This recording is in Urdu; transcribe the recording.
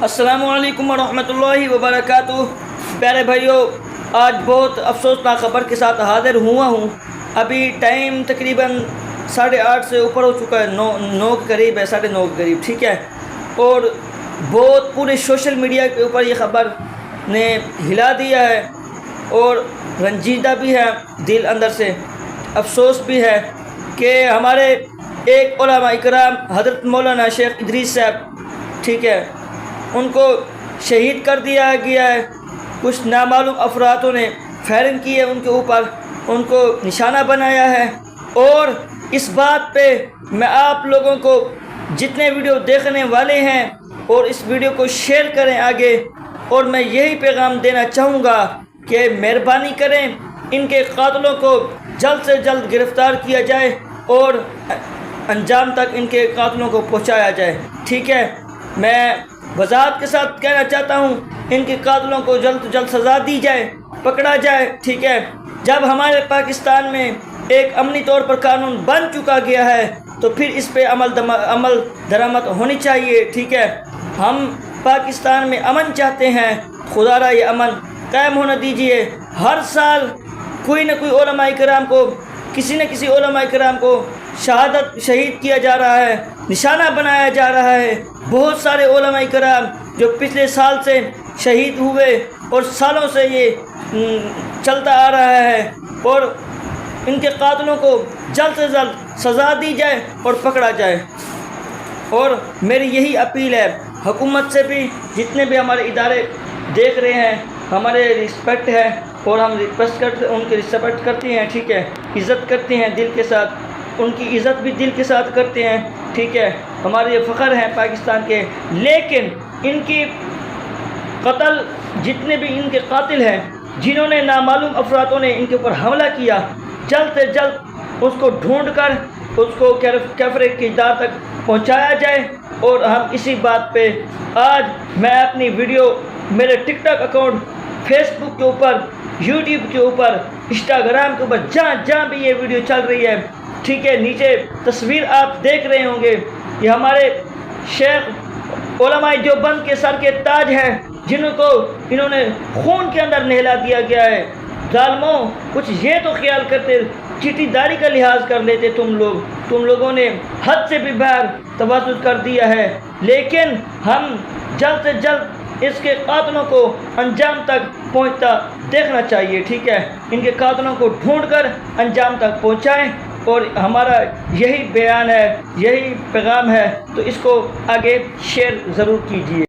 السلام علیکم ورحمۃ اللہ وبرکاتہ۔ پیارے بھائیوں، آج بہت افسوسناک خبر کے ساتھ حاضر ہوا ہوں۔ ابھی ٹائم تقریباً 8:30 سے اوپر ہو چکا ہے، 9 کے قریب ہے، 9:30 کے قریب، ٹھیک ہے۔ اور بہت پورے سوشل میڈیا کے اوپر یہ خبر نے ہلا دیا ہے اور رنجیدہ بھی ہے، دل اندر سے افسوس بھی ہے کہ ہمارے ایک علماء اکرام حضرت مولانا شیخ ادریس صاحب، ٹھیک ہے، ان کو شہید کر دیا گیا ہے۔ کچھ نامعلوم افرادوں نے فائرنگ کی ہے ان کے اوپر، ان کو نشانہ بنایا ہے۔ اور اس بات پہ میں آپ لوگوں کو، جتنے ویڈیو دیکھنے والے ہیں، اور اس ویڈیو کو شیئر کریں آگے، اور میں یہی پیغام دینا چاہوں گا کہ مہربانی کریں ان کے قاتلوں کو جلد سے جلد گرفتار کیا جائے اور انجام تک ان کے قاتلوں کو پہنچایا جائے، ٹھیک ہے۔ میں وضاحت کے ساتھ کہنا چاہتا ہوں، ان کے قاتلوں کو جلد سے جلد سزا دی جائے، پکڑا جائے، ٹھیک ہے۔ جب ہمارے پاکستان میں ایک امنی طور پر قانون بن چکا گیا ہے تو پھر اس پہ عمل درآمد ہونی چاہیے، ٹھیک ہے۔ ہم پاکستان میں امن چاہتے ہیں، خدا را یہ امن قائم ہونا دیجیے۔ ہر سال کوئی نہ کوئی علماء کرام کو، کسی نہ کسی علماء کرام کو شہید کیا جا رہا ہے، نشانہ بنایا جا رہا ہے۔ بہت سارے علماء کرام جو پچھلے سال سے شہید ہوئے اور سالوں سے یہ چلتا آ رہا ہے، اور ان کے قاتلوں کو جلد سے جلد سزا دی جائے اور پکڑا جائے۔ اور میری یہی اپیل ہے حکومت سے بھی، جتنے بھی ہمارے ادارے دیکھ رہے ہیں، ہمارے رسپیکٹ ہے اور ہم ان کی رسپیکٹ کرتے ہیں، ٹھیک ہے، عزت کرتے ہیں دل کے ساتھ، ان کی عزت بھی دل کے ساتھ کرتے ہیں، ٹھیک ہے۔ ہمارے یہ فخر ہیں پاکستان کے، لیکن ان کی قتل، جتنے بھی ان کے قاتل ہیں، جنہوں نے نامعلوم افرادوں نے ان کے اوپر حملہ کیا، جلد سے جلد اس کو ڈھونڈ کر اس کو کیفرے کی دار تک پہنچایا جائے۔ اور ہم اسی بات پہ آج میں اپنی ویڈیو میرے ٹک ٹاک اکاؤنٹ، فیس بک کے اوپر، یوٹیوب کے اوپر، انسٹاگرام کے اوپر، جہاں بھی یہ ویڈیو چل رہی ہے، ٹھیک ہے، نیچے تصویر آپ دیکھ رہے ہوں گے، یہ ہمارے شیخ علماء دیوبند کے سر کے تاج ہیں، جنہوں کو انہوں نے خون کے اندر نہلا دیا گیا ہے۔ ظالموں، کچھ یہ تو خیال کرتے، چٹی داری کا لحاظ کر لیتے تم لوگوں نے حد سے بھی باہر تجاوز کر دیا ہے۔ لیکن ہم جلد سے جلد اس کے قاتلوں کو انجام تک پہنچتا دیکھنا چاہیے، ٹھیک ہے۔ ان کے قاتلوں کو ڈھونڈ کر انجام تک پہنچائیں، اور ہمارا یہی بیان ہے، یہی پیغام ہے، تو اس کو آگے شیئر ضرور کیجیے۔